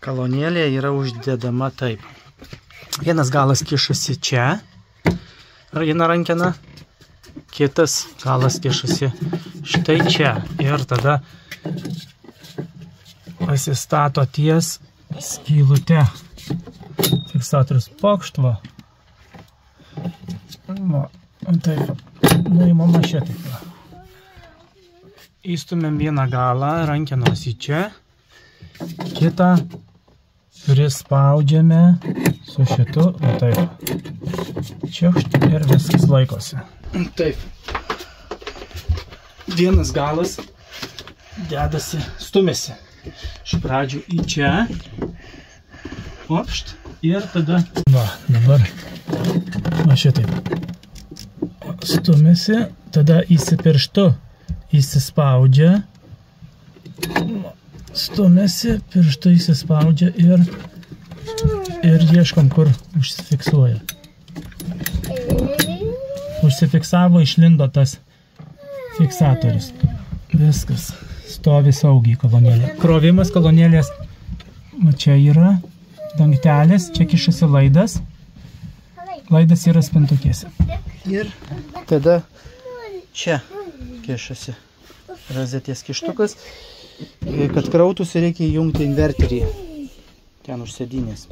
Kolonėlė yra uždedama taip. Vienas galas kišasi čia, viena rankena, kitas galas kišasi štai čia. Ir tada pasistato ties skylute. Fiksatorius pokštvo. Taip, nuimama čia taip. Įstumėm vieną galą, rankenos į čia, kitą prispaudžiame su šitu, taip, čiukšt ir viskas laikosi. Taip, vienas galas dedasi, stumėsi iš pradžių į čia, opšt, ir tada, dabar, šitaip, stumėsi, tada įsipirštu įsispaudžia, stumėsi, pirštu įsispaudžia ir ieškom, kur užsifiksuoja. Užsifiksavo, išlindo tas fiksatorius. Viskas. Stovi saugiai kolonėlė. Krovimas kolonėlės, čia yra dangtelis, čia kišasi laidas. Laidas yra spintukėse. Ir tada čia kišasi rozetės kištukas. Kad krautųsi, reikia įjungti inverterį ten už sėdynės.